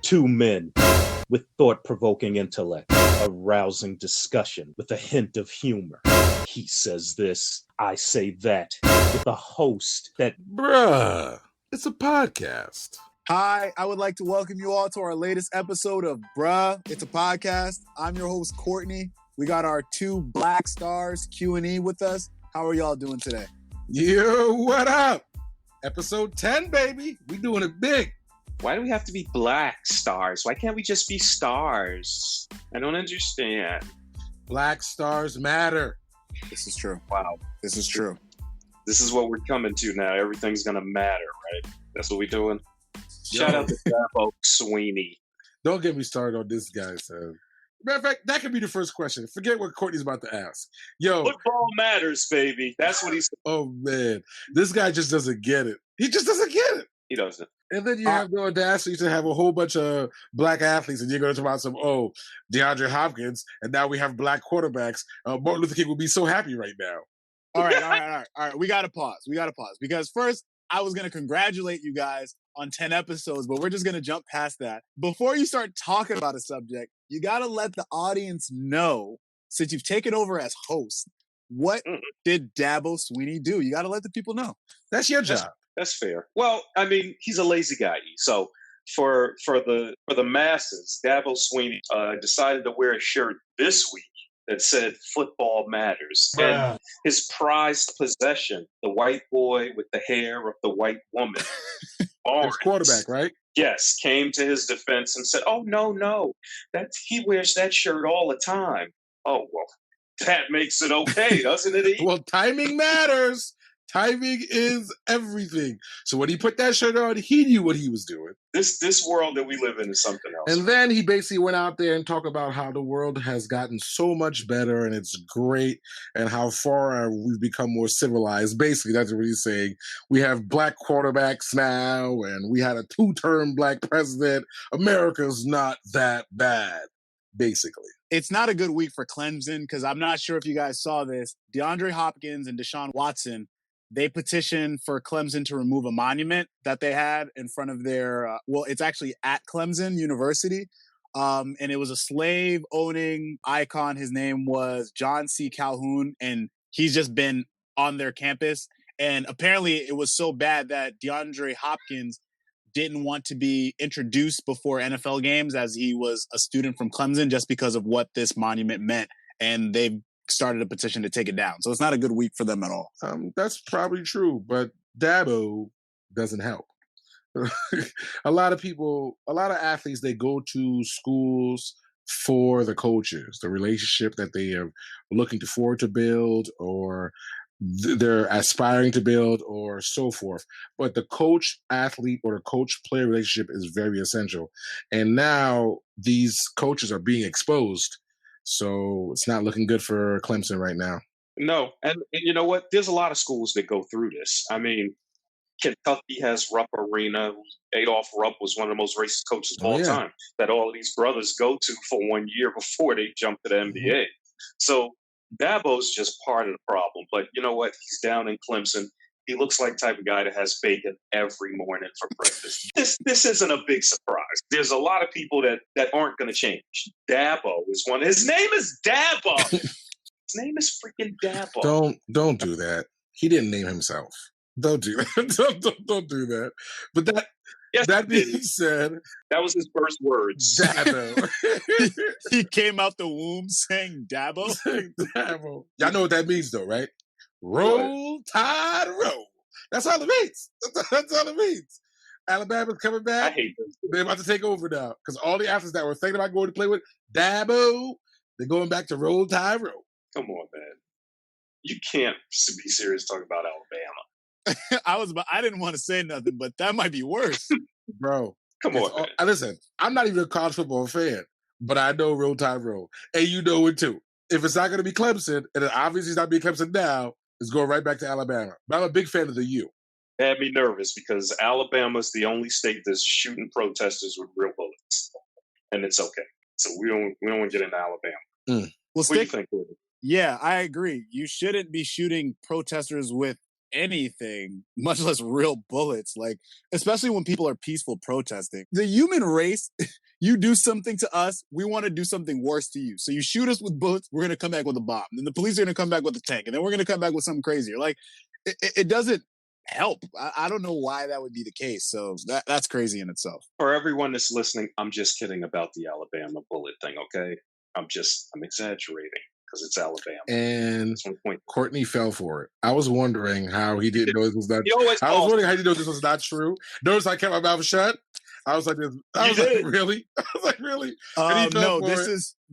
Two men with thought-provoking intellect, a rousing discussion with a hint of humor. He says this, I say that, with a host that... Bruh, it's a podcast. Hi, I would like to welcome you all to our latest episode of Bruh, It's a Podcast. I'm your host, Courtney. We got our two black stars, Q&E, with us. How are y'all doing today? Yo, what up? Episode 10, baby. We doing it big. Why do we have to be black stars? Why can't we just be stars? I don't understand. Black stars matter. This is true. Wow. This is true. This is what we're coming to now. Everything's going to matter, right? That's what we're doing. Shout out to Dabo Swinney. Don't get me started on this guy, son. Matter of fact, that could be the first question. Forget what Courtney's about to ask. Yo. Football matters, baby. That's what he said. Oh, man. This guy just doesn't get it. He just doesn't get it. He doesn't. And then you have the audacity to have a whole bunch of black athletes, and you're going to talk about Deandre Hopkins, and now we have black quarterbacks. Martin Luther King would be so happy right now. All right. We got to pause. Because first, I was going to congratulate you guys on 10 episodes, but we're just going to jump past that. Before you start talking about a subject, you got to let the audience know, since you've taken over as host, what did Dabo Swinney do? You got to let the people know. That's your job. That's fair. Well, I mean, he's a lazy guy. So for the masses, Dabo Swinney decided to wear a shirt this week that said "Football Matters," and his prized possession, the white boy with the hair of the white woman, his quarterback, right? Yes, came to his defense and said, "Oh no, he wears that shirt all the time." Oh well, that makes it okay, doesn't it? Well, timing matters. Timing is everything. So when he put that shirt on, he knew what he was doing. This world that we live in is something else. And then he basically went out there and talked about how the world has gotten so much better and it's great and how far we've become more civilized. Basically, that's what he's saying. We have black quarterbacks now and we had a 2-term black president. America's not that bad, basically. It's not a good week for Clemson because I'm not sure if you guys saw this. DeAndre Hopkins and Deshaun Watson, they petitioned for Clemson to remove a monument that they had in front of their, it's actually at Clemson University. And it was a slave-owning icon. His name was John C. Calhoun, and he's just been on their campus. And apparently it was so bad that DeAndre Hopkins didn't want to be introduced before NFL games as he was a student from Clemson just because of what this monument meant. And they've started a petition to take it down. So it's not a good week for them at all. That's probably true, but Dabo doesn't help. A lot of athletes, they go to schools for the coaches, the relationship that they are looking forward to build or they're aspiring to build or so forth. But the coach-athlete or the coach-player relationship is very essential. And now these coaches are being exposed. So it's not looking good for Clemson right now. No. And you know what? There's a lot of schools that go through this. I mean, Kentucky has Rupp Arena. Adolph Rupp was one of the most racist coaches of all time that all of these brothers go to for 1 year before they jump to the NBA. So Dabo's just part of the problem. But you know what? He's down in Clemson. He looks like the type of guy that has bacon every morning for breakfast. This isn't a big surprise. There's a lot of people that aren't going to change. Dabo is one. His name is Dabo. His name is freaking Dabo. Don't do that. He didn't name himself. Don't do that. don't do that. But that being said, that was his first words. Dabo. He came out the womb saying Dabo. Dabo. Y'all know what that means, though, right? Roll Tide, roll. That's all it means. That's all it means. Alabama's coming back. I hate them. They're about to take over now because all the athletes that were thinking about going to play with Dabo, they're going back to Roll Tide, roll. Come on, man. You can't be serious talking about Alabama. I didn't want to say nothing, but that might be worse. Bro. Come on, man. Listen, I'm not even a college football fan, but I know Roll Tide, roll. And you know it too. If it's not going to be Clemson, and it obviously it's not being Clemson now, it's going right back to Alabama. But I'm a big fan of the U. It had me nervous because Alabama's the only state that's shooting protesters with real bullets. And it's okay. So we don't want to get into Alabama. Well, what do you think, Woody? Yeah, I agree. You shouldn't be shooting protesters with anything, much less real bullets. Like, especially when people are peaceful protesting. The human race, you do something to us, we want to do something worse to you. So you shoot us with bullets, we're going to come back with a bomb. Then the police are going to come back with a tank. And then we're going to come back with something crazier. Like, it doesn't help. I don't know why that would be the case. So that's crazy in itself. For everyone that's listening, I'm just kidding about the Alabama bullet thing, okay? I'm exaggerating because it's Alabama. And Courtney fell for it. I was wondering how he didn't know this was not true. I was wondering how he didn't know this was not true. Notice I kept my mouth shut. I was like, really? I was like, really? No,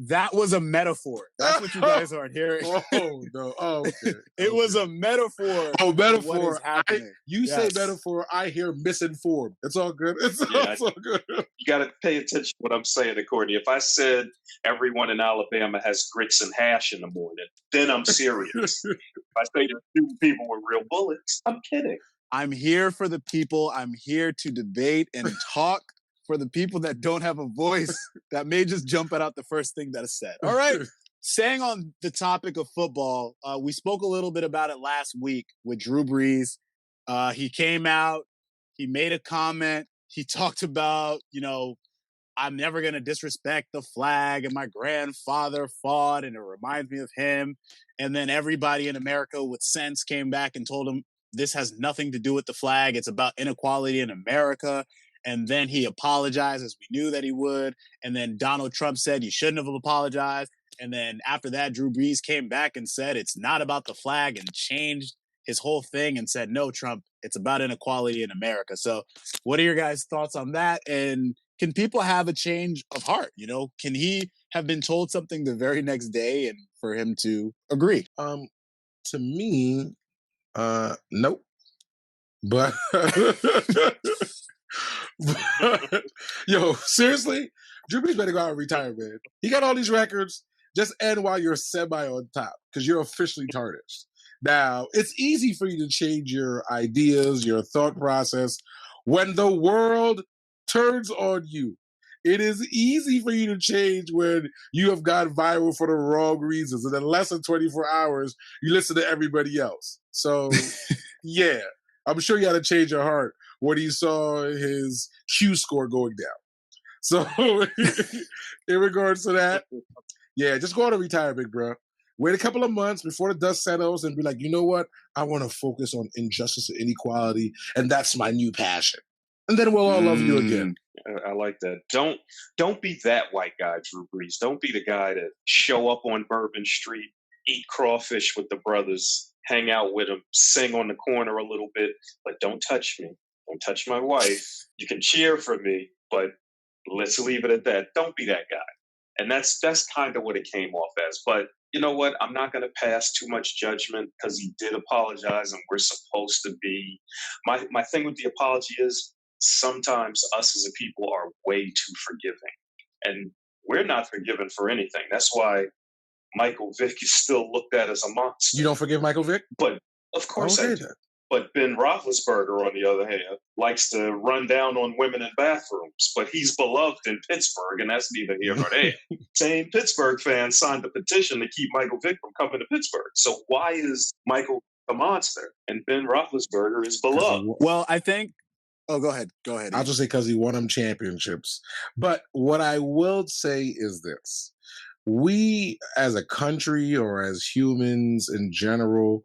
that was a metaphor. That's what you guys aren't hearing. Oh, no. Oh, okay. It was a metaphor. Oh, metaphor. What is happening. Say metaphor, I hear misinformed. It's all good. It's all good. You got to pay attention to what I'm saying, Courtney. If I said everyone in Alabama has grits and hash in the morning, then I'm serious. If I say there's two people with real bullets, I'm kidding. I'm here for the people. I'm here to debate and talk for the people that don't have a voice that may just jump out the first thing that is said. All right. Staying on the topic of football, we spoke a little bit about it last week with Drew Brees. He came out. He made a comment. He talked about, I'm never going to disrespect the flag, and my grandfather fought, and it reminds me of him. And then everybody in America with sense came back and told him, this has nothing to do with the flag. It's about inequality in America. And then he apologized, as we knew that he would. And then Donald Trump said he shouldn't have apologized. And then after that, Drew Brees came back and said it's not about the flag and changed his whole thing and said, no, Trump, it's about inequality in America. So what are your guys' thoughts on that? And can people have a change of heart? Can he have been told something the very next day and for him to agree? To me, nope. But, yo, seriously, Drew Brees better go out and retire, man. He got all these records. Just end while you're semi on top because you're officially tarnished. Now, it's easy for you to change your ideas, your thought process when the world turns on you. It is easy for you to change when you have gone viral for the wrong reasons. And in less than 24 hours, you listen to everybody else. So, yeah, I'm sure you had to change your heart when he saw his Q score going down. So, in regards to that, yeah, just go on and retire, big bro. Wait a couple of months before the dust settles and be like, you know what? I want to focus on injustice and inequality, and that's my new passion. And then we'll all love you again. I like that. Don't be that white guy, Drew Brees. Don't be the guy to show up on Bourbon Street, eat crawfish with the brothers, hang out with them, sing on the corner a little bit, but don't touch me. Don't touch my wife. You can cheer for me, but let's leave it at that. Don't be that guy. And that's kind of what it came off as. But you know what? I'm not going to pass too much judgment because he did apologize, and we're supposed to be. My thing with the apology is sometimes us as a people are way too forgiving, and we're not forgiven for anything. That's why Michael Vick is still looked at as a monster. You don't forgive Michael Vick? But of course I do. But Ben Roethlisberger, on the other hand, likes to run down on women in bathrooms. But he's beloved in Pittsburgh, and that's neither here nor there. Same Pittsburgh fans signed a petition to keep Michael Vick from coming to Pittsburgh. So why is Michael a monster and Ben Roethlisberger is beloved? Well, I think... Oh, go ahead. I'll just say because he won them championships. But what I will say is this. We, as a country or as humans in general,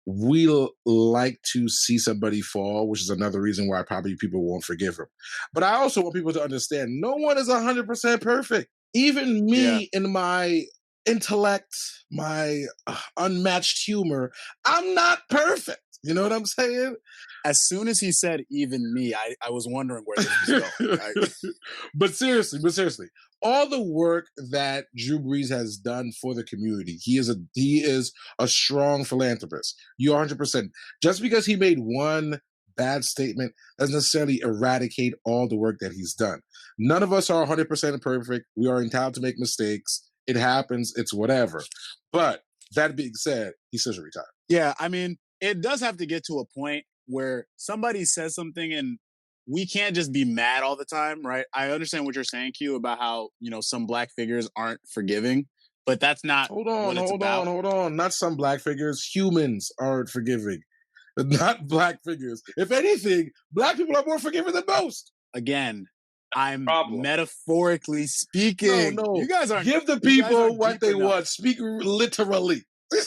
we like to see somebody fall, which is another reason why probably people won't forgive him. But I also want people to understand no one is 100% perfect. Even me in my intellect, my unmatched humor, I'm not perfect. You know what I'm saying? As soon as he said even me, I was wondering where this was going. But seriously, all the work that Drew Brees has done for the community, he is a strong philanthropist. You're 100%. Just because he made one bad statement doesn't necessarily eradicate all the work that he's done. None of us are 100% perfect. We are entitled to make mistakes. It happens. It's whatever. But that being said, he says retire. Yeah, I mean, it does have to get to a point where somebody says something and we can't just be mad all the time, right? I understand what you're saying, Q, about how, some black figures aren't forgiving, but that's not Hold on. Not some black figures. Humans aren't forgiving. not black figures. If anything, black people are more forgiving than most. Again, I'm Problem. metaphorically speaking. No. You guys aren't. Give the you guys people aren't what deep they enough. want. Speak literally.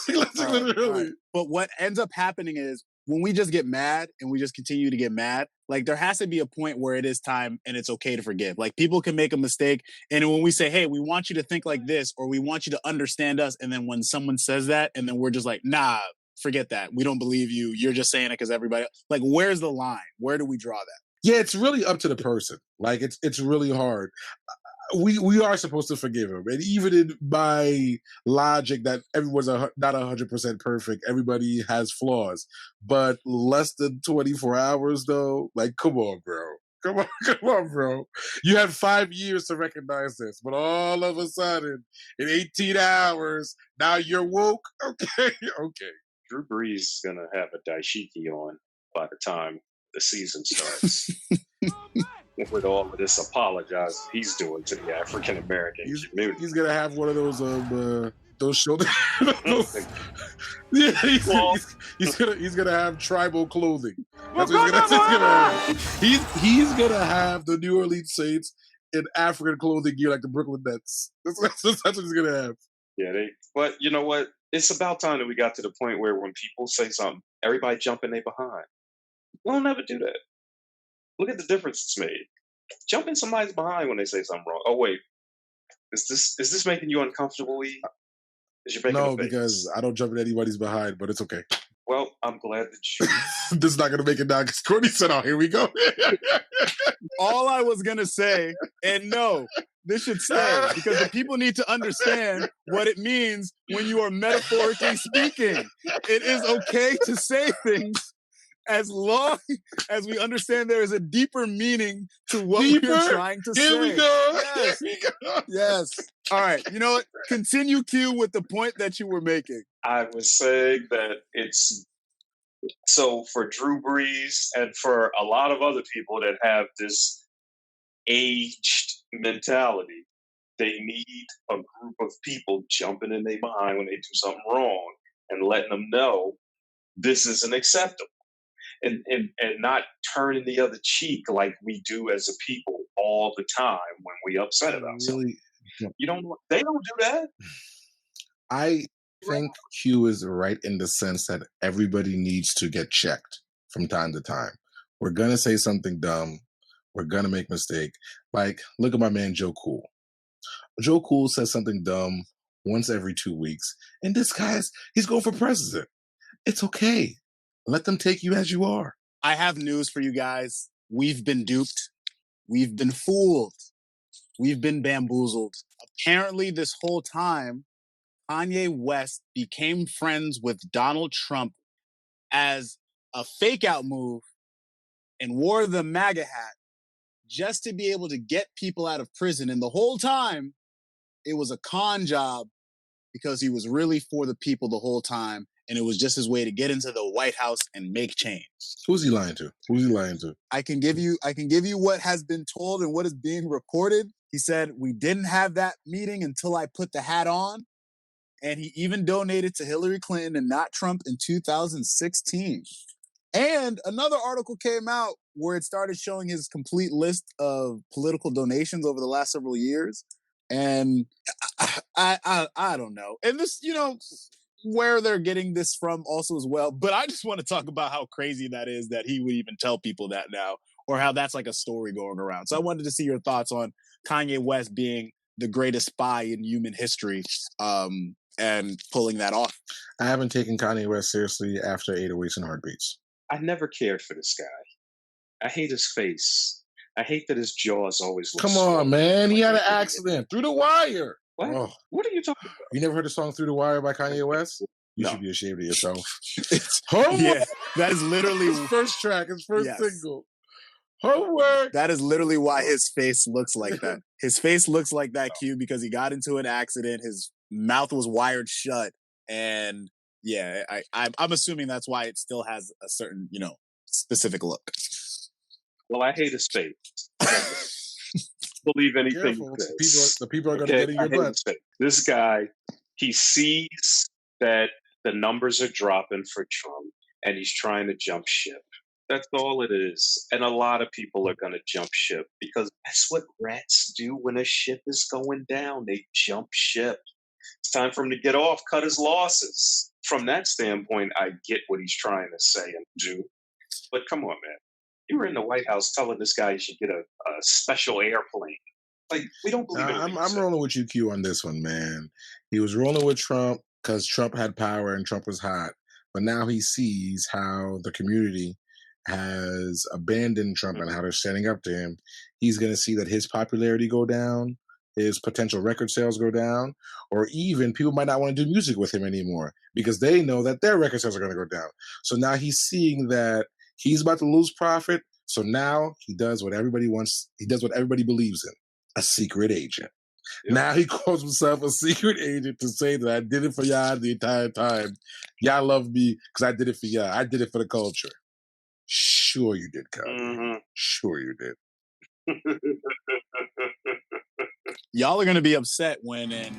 All right. But what ends up happening is when we just get mad and we just continue to get mad, like there has to be a point where it is time and it's okay to forgive. Like people can make a mistake. And when we say, hey, we want you to think like this, or we want you to understand us. And then when someone says that, and then we're just like, nah, forget that. We don't believe you. You're just saying it because everybody, like, where's the line? Where do we draw that? Yeah, it's really up to the person. Like it's really hard. We are supposed to forgive him, and even in my logic that everyone's not 100% perfect, everybody has flaws. But less than 24 hours, though, like come on, bro, come on, bro. You had 5 years to recognize this, but all of a sudden, in 18 hours, now you're woke. Okay. Drew Brees is going to have a dashiki on by the time the season starts. With all of this apologizing he's doing to the African American community. He's gonna have one of those shoulder. Yeah, he's gonna have tribal clothing. That's what he's gonna have. He's gonna have the New Orleans Saints in African clothing gear like the Brooklyn Nets. That's what he's gonna have. Yeah, but you know what? It's about time that we got to the point where when people say something, everybody jump in their behind. We'll never do that. Look at the difference it's made. Jump in somebody's behind when they say something wrong. Oh wait, is this making you uncomfortable? Is you making no, because I don't jump in anybody's behind, but it's okay. Well, I'm glad that you. This is not gonna make it down because Courtney said, "Oh, here we go." All I was gonna say, and no, this should stay because the people need to understand what it means when you are metaphorically speaking. It is okay to say things as long as we understand there is a deeper meaning to what we're trying to say. Here we go. Yes. Here we go. Yes. All right. You know what? Continue, Q, with the point that you were making. I was saying that it's so for Drew Brees and for a lot of other people that have this aged mentality, they need a group of people jumping in their behind when they do something wrong and letting them know this isn't acceptable. And not turning the other cheek like we do as a people all the time when we upset about something. They don't do that. I think Q is right in the sense that everybody needs to get checked from time to time. We're gonna say something dumb. We're gonna make a mistake. Like, look at my man Joe Cool. Joe Cool says something dumb once every 2 weeks, and he's going for president. It's okay. Let them take you as you are. I have news for you guys. We've been duped. We've been fooled. We've been bamboozled. Apparently, this whole time, Kanye West became friends with Donald Trump as a fake-out move and wore the MAGA hat just to be able to get people out of prison. And the whole time, it was a con job because he was really for the people the whole time. And it was just his way to get into the White House and make change. Who's he lying to? I can give you what has been told and what is being reported. He said, we didn't have that meeting until I put the hat on. And he even donated to Hillary Clinton and not Trump in 2016. And another article came out where it started showing his complete list of political donations over the last several years. And I don't know. And this, where they're getting this from also as well. But I just want to talk about how crazy that is that he would even tell people that now, or how that's like a story going around. So I wanted to see your thoughts on Kanye West being the greatest spy in human history and pulling that off. I haven't taken Kanye West seriously after 808s and Heartbeats. I never cared for this guy. I hate his face. I hate that his jaws always look Come swollen. on, man. He had an accident through the wire. What? Oh. What are you talking about? You never heard the song Through the Wire by Kanye West? You No. should be ashamed of yourself. Yeah, that is literally his first track, his first Yes. single. Homework. That is literally why his face looks like that. His face looks like that, Q, because he got into an accident. His mouth was wired shut. And yeah, I'm assuming that's why it still has a certain, specific look. Well, I hate his face. Believe anything. The people are going to get in your butt. This guy, he sees that the numbers are dropping for Trump. and he's trying to jump ship. That's all it is. And a lot of people are going to jump ship because that's what rats do when a ship is going down. They jump ship. It's time for him to get off, cut his losses. From that standpoint, I get what he's trying to say and do. But come on, man. You were in the White House telling this guy he should get a special airplane. Like, we don't believe it. I'm rolling with you, Q, on this one, man. He was rolling with Trump because Trump had power and Trump was hot. But now he sees how the community has abandoned Trump and how they're standing up to him. He's going to see that his popularity go down, his potential record sales go down, or even people might not want to do music with him anymore because they know that their record sales are going to go down. So now he's seeing that he's about to lose profit. So now he does what everybody wants. He does what everybody believes in. A secret agent. Yep. Now he calls himself a secret agent to say that I did it for y'all the entire time. Y'all love me because I did it for y'all. I did it for the culture. Sure you did, Kanye. Mm-hmm. Sure you did. Y'all are going to be upset when in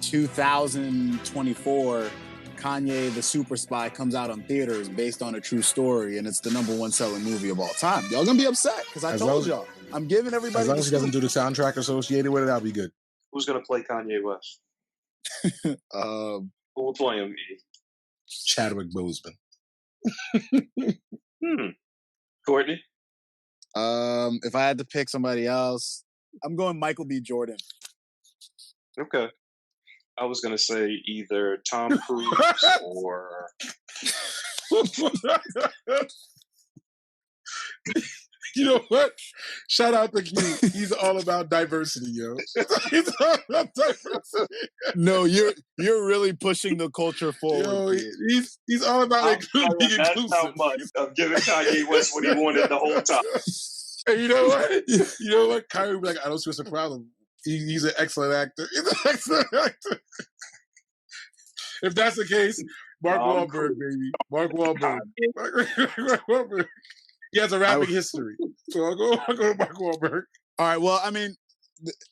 2024, Kanye the Super Spy comes out on theaters based on a true story, and it's the #1 selling movie of all time. Y'all going to be upset because I told y'all. I'm giving everybody. As long as he doesn't do the soundtrack associated with it, I'll be good. Who's going to play Kanye West? Who will play him? Chadwick Boseman. Courtney? If I had to pick somebody else, I'm going Michael B. Jordan. Okay. I was going to say either Tom Cruise or... You know what? Shout out to Q. He's all about diversity, yo. He's all about diversity. No, you're really pushing the culture forward. Yo, he's all about including. That's how much I'm giving Kanye West what he wanted the whole time. And you know what? You know what? Kyrie would be like, I don't see what's the problem. He's an excellent actor. He's an excellent actor. If that's the case, Mark Wahlberg, baby. Mark Wahlberg. Mark Wahlberg. He has a rapping history. So I'll go to Mark Wahlberg. All right. Well, I mean,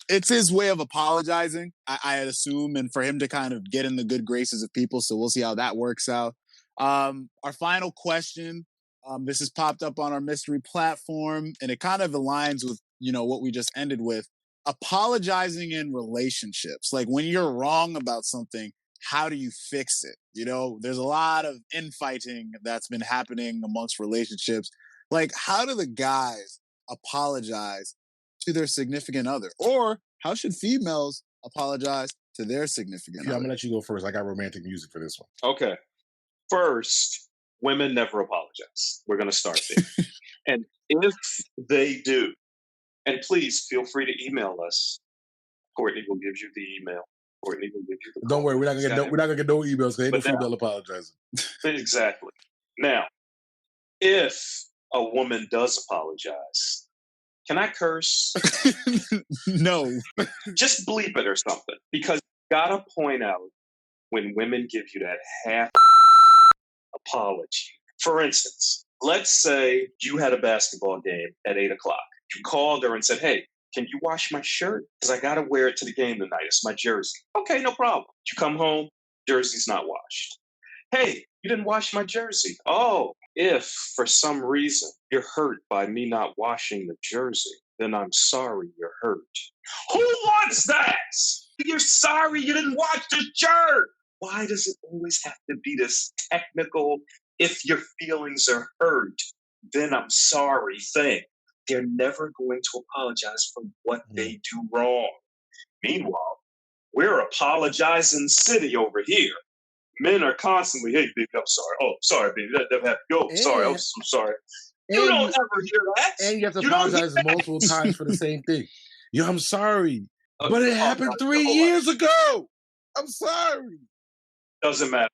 it's his way of apologizing, I assume, and for him to kind of get in the good graces of people. So we'll see how that works out. Our final question. This has popped up on our mystery platform, and it kind of aligns with, what we just ended with. Apologizing in relationships. Like when you're wrong about something, how do you fix it? There's a lot of infighting that's been happening amongst relationships. Like, how do the guys apologize to their significant other? Or how should females apologize to their significant other? I'm going to let you go first. I got romantic music for this one. Okay. First, women never apologize. We're going to start there. And if they do, and please feel free to email us. Courtney will give you the email. Courtney will give you the Don't worry, we're not gonna get no emails because ain't no female apologizing. Exactly. Now, if a woman does apologize, can I curse? No. Just bleep it or something. Because you gotta point out when women give you that half apology. For instance, let's say you had a basketball game at 8:00. You called her and said, hey, can you wash my shirt? Because I got to wear it to the game tonight. It's my jersey. Okay, no problem. You come home, jersey's not washed. Hey, you didn't wash my jersey. Oh, if for some reason you're hurt by me not washing the jersey, then I'm sorry you're hurt. Who wants that? You're sorry you didn't wash the shirt. Why does it always have to be this technical, if your feelings are hurt, then I'm sorry thing? They're never going to apologize for what they do wrong. Meanwhile, we're apologizing city over here. Men are constantly, hey, baby, I'm sorry. Oh, sorry, baby, that never happened. Yo, sorry, I'm so sorry. You don't ever hear that. And you have to apologize multiple times for the same thing. Yo, I'm sorry. But it happened 3 years ago. I'm sorry. Doesn't matter.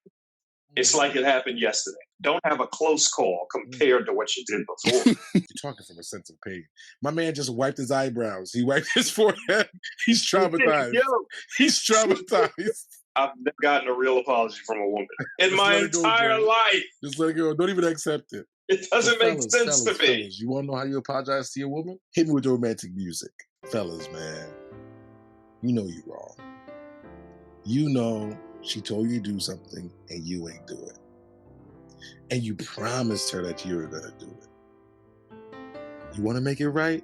It's like it happened yesterday. Don't have a close call compared to what you did before. You're talking from a sense of pain. My man just wiped his eyebrows. He wiped his forehead. He's traumatized. He's traumatized. I've never gotten a real apology from a woman in my entire life. Just let it go. Don't even accept it. It doesn't make sense to me. Fellas, you want to know how you apologize to your woman? Hit me with the romantic music. Fellas, man. You know you're wrong. You know she told you to do something and you ain't do it. and you promised her that you were going to do it. You want to make it right?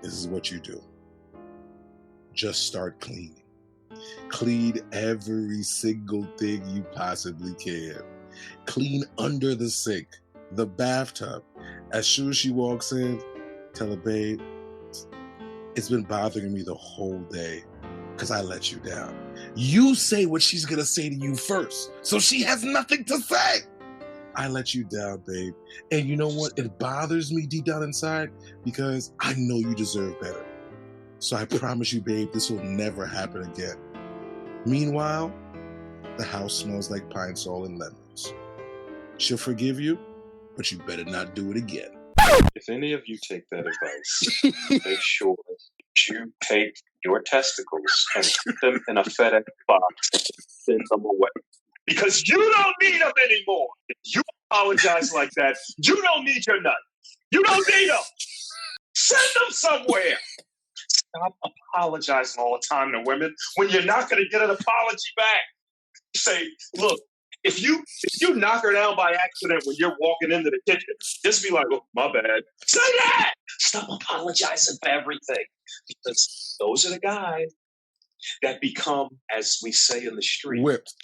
This is what you do. Just start cleaning. Clean every single thing you possibly can. Clean under the sink, the bathtub. As soon as she walks in, tell her, babe, it's been bothering me the whole day because I let you down. You say what she's going to say to you first, so she has nothing to say. I let you down, babe. And you know what? It bothers me deep down inside because I know you deserve better. So I promise you, babe, this will never happen again. Meanwhile, the house smells like Pine Sol and lemons. She'll forgive you, but you better not do it again. If any of you take that advice, make sure that you take your testicles and put them in a FedEx box and send them away. Because you don't need them anymore. If you apologize like that, you don't need your nut. You don't need them. Send them somewhere. Stop apologizing all the time to women when you're not going to get an apology back. Say, look, if you knock her down by accident when you're walking into the kitchen, just be like, oh, my bad. Say that. Stop apologizing for everything. Because those are the guys that become, as we say in the street, Whipped.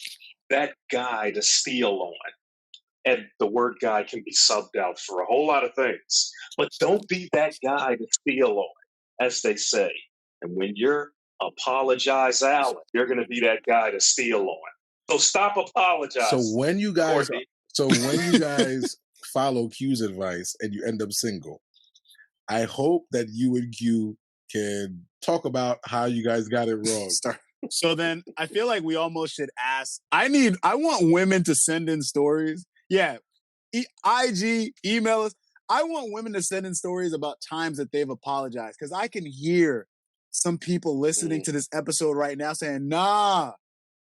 That guy to steal on. And the word guy can be subbed out for a whole lot of things. But don't be that guy to steal on, as they say. And when you're apologize Alan, you're going to be that guy to steal on. So stop apologizing. So when you guys follow Q's advice and you end up single, I hope that you and Q can talk about how you guys got it wrong. So then I feel like we almost should ask. I want women to send in stories. Yeah. IG, email us. I want women to send in stories about times that they've apologized. Because I can hear some people listening to this episode right now saying, nah,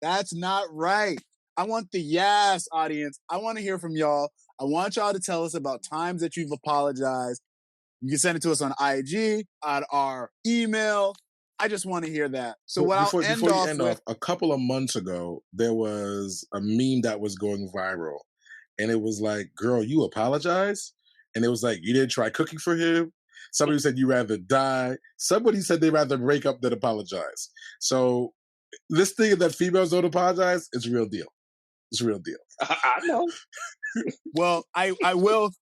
that's not right. I want the yes audience. I want to hear from y'all. I want y'all to tell us about times that you've apologized. You can send it to us on IG, on our email. I just want to hear that. So before you end off, a couple of months ago, there was a meme that was going viral. And it was like, girl, you apologize? And it was like, you didn't try cooking for him? Somebody said you'd rather die. Somebody said they'd rather break up than apologize. So this thing that females don't apologize, it's a real deal. It's a real deal. I know. Well, I will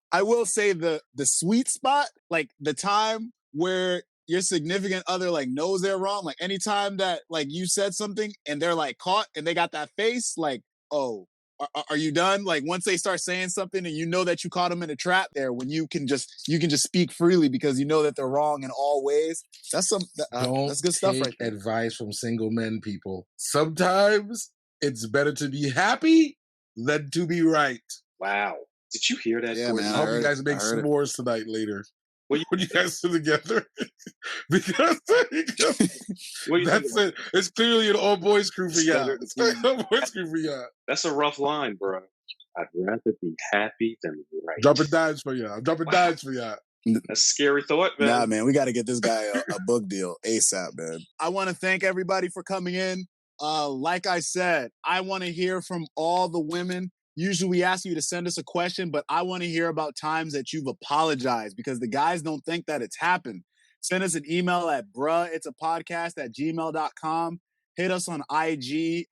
say the sweet spot, like the time where your significant other like knows they're wrong, like anytime that like you said something and they're like caught and they got that face, like, oh, are you done? Like once they start saying something and you know that you caught them in a trap there, when you can just speak freely because you know that they're wrong in all ways. That's good stuff right there. Advice from single men, people. Sometimes it's better to be happy than to be right. Wow. Did you hear that? Yeah, man. I hope you guys make s'mores tonight later. When you guys sit together. because that's it. It's clearly an all-boys crew for y'all. It's an all-boys crew for y'all. That's a rough line, bro. I'd rather be happy than right. Dropping dimes for y'all. That's a scary thought, man. Nah, man, we got to get this guy a book deal ASAP, man. I want to thank everybody for coming in. Like I said, I want to hear from all the women. Usually we ask you to send us a question, but I want to hear about times that you've apologized because the guys don't think that it's happened. Send us an email at bruhitsapodcast@gmail.com. Hit us on IG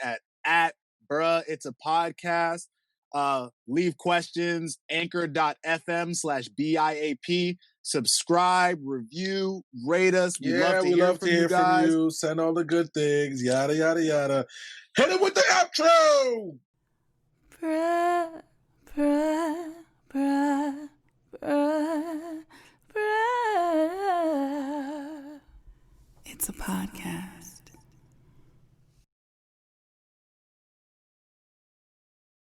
at bruhitsapodcast. Leave questions, anchor.fm/BIAP. Subscribe, review, rate us. We love to hear from you. Send all the good things, yada, yada, yada. Hit it with the outro! Bruh, bruh, bruh, bruh, bruh. It's a podcast.